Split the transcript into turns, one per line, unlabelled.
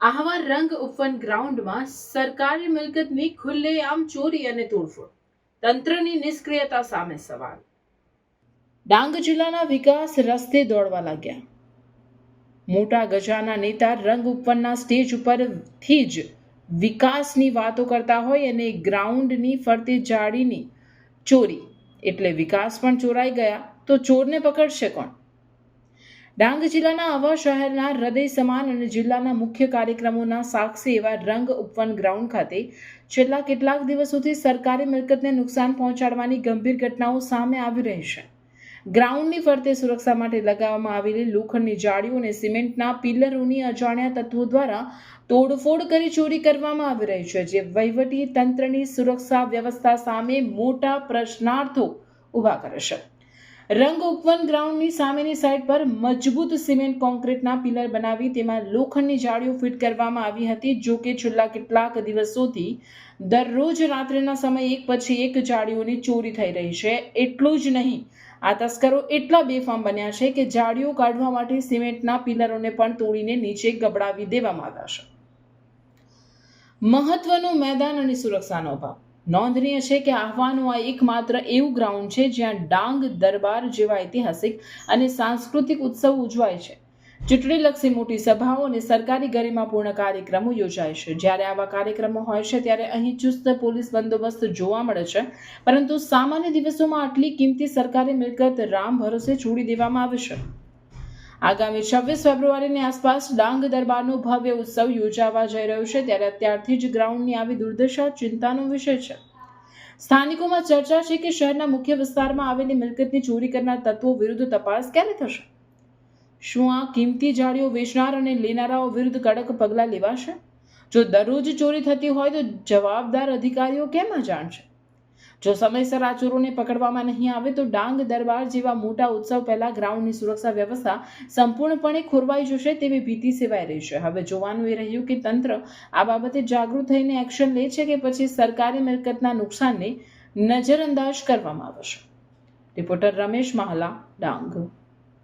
આહવા રંગ ઉપવન ગ્રાઉન્ડમાં સરકારી મિલકતની ખુલ્લેઆમ ચોરી અને તોડફોડ, તંત્રની નિષ્ક્રિયતા સામે સવાલ. ડાંગ જિલ્લાના વિકાસ રસ્તે દોડવા લાગ્યા. મોટા ગજાના નેતા રંગ ઉપવનના સ્ટેજ ઉપરથી જ વિકાસની વાતો કરતા હોય અને ગ્રાઉન્ડની ફરતે જાળીની ચોરી એટલે વિકાસ પણ ચોરાઈ ગયા તો ચોરને પકડશે કોણ? ડાંગ જિલ્લાના આહવા શહેરના હૃદય સમાન અને જિલ્લાના મુખ્ય કાર્યક્રમોના સાક્ષી એવા રંગ ઉપવન ગ્રાઉન્ડ ખાતે છેલ્લા કેટલાક દિવસોથી સરકારી મિલકતને નુકસાન પહોંચાડવાની ગંભીર ઘટનાઓ સામે આવી રહી છે. ગ્રાઉન્ડની ફરતે સુરક્ષા માટે લગાવવામાં આવેલી લોખંડની જાળીઓ અને સિમેન્ટના પિલરોની અજાણ્યા તત્વો દ્વારા તોડફોડ કરી ચોરી કરવામાં આવી રહી છે, જે વહીવટી તંત્રની સુરક્ષા વ્યવસ્થા સામે મોટા પ્રશ્નાર્થો ઊભા કરે છે. રંગ ઉપવન ગ્રાઉન્ડની સામેની સાઈડ પર મજબૂત સિમેન્ટ કોન્ક્રીટના પિલર બનાવી તેમાં લોખંડની જાળીઓ ફિટ કરવામાં આવી હતી. જો કે છેલ્લા કેટલાક દિવસોથી દરરોજ રાત્રિના સમયે એક પછી એક જાળીઓની ચોરી થઈ રહી છે. એટલું જ નહીં, આ તસ્કરો એટલા બેફામ બન્યા છે કે જાળીઓ કાઢવા માટે સિમેન્ટના પિલરોને પણ તોડીને નીચે ગબડાવી દેવામાં આવ્યા છે. મહત્વનું મેદાન અને સુરક્ષાનો અભાવ. નોંધનીય છે કે આહવાનું આ એકમાત્ર એવું ગ્રાઉન્ડ છે જ્યાં ડાંગ દરબાર જેવા ઐતિહાસિક અને સાંસ્કૃતિક ઉત્સવ ઉજવાય છે. ચૂંટણીલક્ષી મોટી સભાઓ અને સરકારી ગરિમાપૂર્ણ કાર્યક્રમો યોજાય છે. જ્યારે આવા કાર્યક્રમો હોય છે ત્યારે અહીં ચુસ્ત પોલીસ બંદોબસ્ત જોવા મળે છે, પરંતુ સામાન્ય દિવસોમાં આટલી કિંમતી સરકારી મિલકત રામ ભરોસે છોડી દેવામાં આવે છે. આગામી 26 ફેબ્રુઆરીની આસપાસ ડાંગ દરબારનો ભવ્ય ઉત્સવ યોજાવા જઈ રહ્યો છે, ત્યારે અત્યારથી જ ગ્રાઉન્ડની આવી દુર્દશા ચિંતાનો વિષય છે. સ્થાનિકોમાં ચર્ચા છે કે શહેરના મુખ્ય વિસ્તારમાં આવેલી મિલકતની ચોરી કરનાર તત્વો વિરુદ્ધ તપાસ ક્યારે થશે? શું આ કિંમતી જાળીઓ વેચનાર અને લેનારાઓ વિરુદ્ધ કડક પગલાં લેવાશે? જો દરરોજ ચોરી થતી હોય તો જવાબદાર અધિકારીઓ કેમ અજાણ છે? જો સમયસર આ ચોરોને પકડવામાં નહીં આવે તો ડાંગ દરબાર જેવા મોટા ઉત્સવ પહેલા ગ્રાઉન્ડની સુરક્ષા વ્યવસ્થા સંપૂર્ણપણે ખોરવાઈ જશે તેવી ભીતિ સેવાઈ રહી છે. હવે જોવાનું એ રહ્યું કે તંત્ર આ બાબતે જાગૃત થઈને એક્શન લે છે કે પછી સરકારી મિલકતના નુકસાનને નજરઅંદાજ કરવામાં આવશે. રિપોર્ટર રમેશ માહલા, ડાંગ.